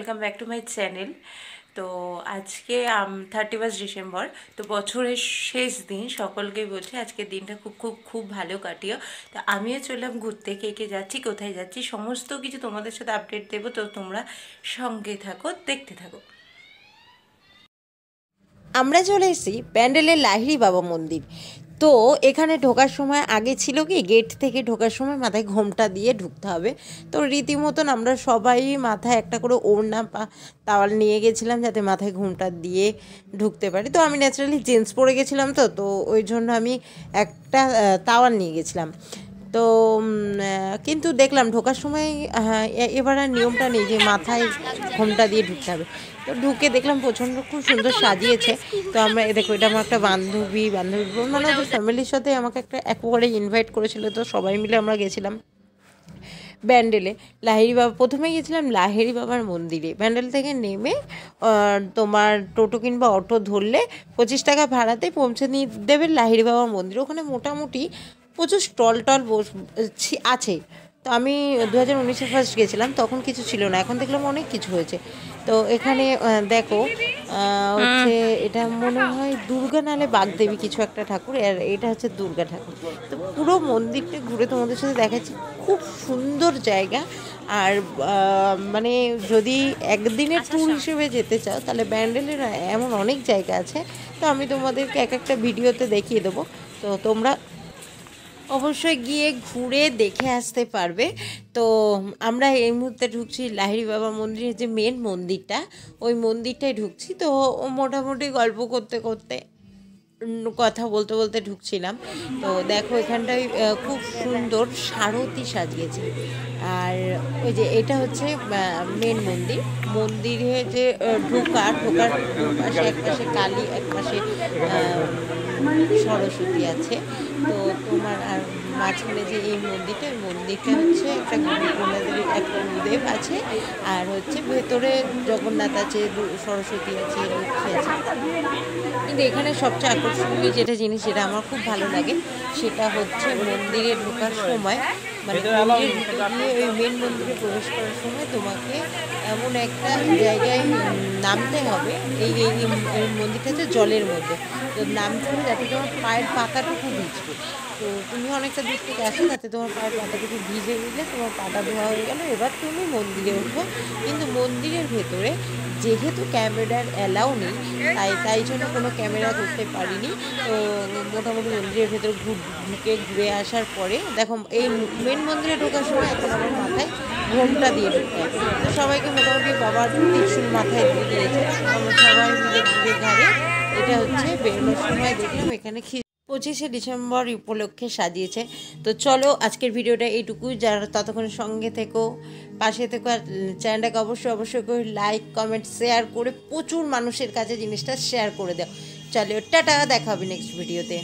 Welcome back to my channel. তো আজকে 31 December, তো বছরের শেষ দিন। সকলকেই বলছি আজকের দিনটা খুব খুব খুব ভালো কাটিও। তো আমিও চললাম ঘুরতে, কে কে যাচ্ছি, কোথায় যাচ্ছি, সমস্ত কিছু তোমাদের সাথে আপডেট দেবো। তো তোমরা সঙ্গে থাকো, দেখতে থাকো। আমরা চলে এসেছি প্যান্ডেলের লাহিড়ী বাবা মন্দির। তো এখানে ঢোকার সময় আগে ছিল কি, গেট থেকে ঢোকার সময় মাথায় ঘোমটা দিয়ে ঢুকতে হবে। তো রীতিমতন আমরা সবাই মাথায় একটা করে ওড়না তাওয়াল নিয়ে গেছিলাম, যাতে মাথায় ঘোমটা দিয়ে ঢুকতে পারি। তো আমি ন্যাচারালি জিন্স পরে গেছিলাম, তো ওই জন্য আমি একটা তাওয়াল নিয়ে গেছিলাম। তো কিন্তু দেখলাম ঢোকার সময় এবার আর নিয়মটা নেই যে মাথায় ঘোমটা দিয়ে ঢুকতে হবে। তো ঢুকে দেখলাম প্রচণ্ড খুব সুন্দর সাজিয়েছে। তো আমরা দেখো, এটা আমার একটা বান্ধবী মানে ওদের ফ্যামিলির সাথে আমাকে একবারে ইনভাইট করেছিল। তো সবাই মিলে আমরা গেছিলাম ব্যান্ডেলে। লাহিড়ী বাবা প্রথমে গেছিলাম লাহিড়ী বাবার মন্দিরে। ব্যান্ডেল থেকে নেমে তোমার টোটো কিংবা অটো ধরলে 25 টাকা ভাড়াতে পৌঁছে নিয়ে দেবে লাহিড়ী বাবার মন্দির। ওখানে মোটামুটি প্রচুর স্টল আছে। তো আমি 2019-এ ফার্স্ট গেছিলাম, তখন কিছু ছিল না, এখন দেখলাম অনেক কিছু হয়েছে। তো এখানে দেখো হচ্ছে, এটা মনে হয় দুর্গা নালে বাগদেবী কিছু একটা ঠাকুর, আর এটা হচ্ছে দুর্গা ঠাকুর। তো পুরো মন্দিরটা ঘুরে তোমাদের সাথে দেখাচ্ছি। খুব সুন্দর জায়গা। আর মানে যদি একদিনের ট্যুর হিসেবে যেতে চাও, তাহলে ব্যান্ডেলের এমন অনেক জায়গা আছে। তো আমি তোমাদেরকে একটা ভিডিওতে দেখিয়ে দেবো। তো তোমরা অবশ্যই গিয়ে ঘুরে দেখে আসতে পারবে। তো আমরা এই মুহূর্তে ঢুকছি লাহিড়ী বাবা মন্দিরের যে মেন মন্দিরটা, ওই মন্দিরটায় ঢুকছি। তো মোটামুটি গল্প করতে করতে কথা বলতে বলতে ঢুকছিলাম। তো দেখো এখানটায় খুব সুন্দর সারথি সাজিয়েছে। আর ওই যে এটা হচ্ছে মেন মন্দির। মন্দিরে যে ঢোকার দুপাশে, একপাশে কালী, একপাশে সরস্বতী আছে। তো তোমার আর মাঝখানে যে এই মন্দিরটা, ওই মন্দিরটা হচ্ছে একটা একটা গুরুদেব আছে, আর হচ্ছে ভেতরে জগন্নাথ আছে, সরস্বতী আছে, লক্ষ্মী আছে। কিন্তু এখানে সবচেয়ে আকর্ষণীয় যেটা জিনিস, যেটা আমার খুব ভালো লাগে, সেটা হচ্ছে মন্দিরে ঢোকার সময়, মানে মন্দিরে ঢুকে গিয়ে ওই মেন মন্দিরে প্রবেশ করার সময় তোমাকে এমন একটা জায়গায় নামতে হবে। এই মন্দিরটা হচ্ছে জলের মধ্যে। তো নামতে হবে যাতে তোমার পায়ের পাতাটুকু ভিজবে। তো তুমি অনেকটা দূর থেকে আসো, যাতে তোমার পায়ের পাতাটুকু ভিজে গেলে তোমার পাটা ধোয়া হয়ে গেল, এবার তুমি মন্দিরে উঠবো। কিন্তু মন্দিরের ভেতরে যেহেতু ক্যামেরার অ্যালাউ নেই, তাই জন্য কোনো ক্যামেরা করতে পারিনি। তো মোটামুটি মন্দিরের ভেতরে ঢুকে ঘুরে আসার পরে দেখো, এই মেন মন্দিরে ঢোকার সময় এখন আমার মাথায় ঘোমটা দিয়ে ঢুকতে হয়। তো সবাইকে মোটামুটি বাবার ত্রিশূল মাথায় দিয়ে দিয়েছে। আমরা সবাই মিলে ঘুরে ঘাড়ে এটা হচ্ছে বেরোনোর সময় দেখলাম এখানে 25শে ডিসেম্বর উপলক্ষে সাজিয়েছে। তো চলো আজকের ভিডিওটা এইটুকুই। যারা ততক্ষণ সঙ্গে থেকো, পাশে থেকো, আর চ্যানেলটাকে অবশ্যই করে লাইক, কমেন্ট, শেয়ার করে প্রচুর মানুষের কাছে জিনিসটা শেয়ার করে দাও। চলো টাটা, দেখা হবে নেক্সট ভিডিওতে।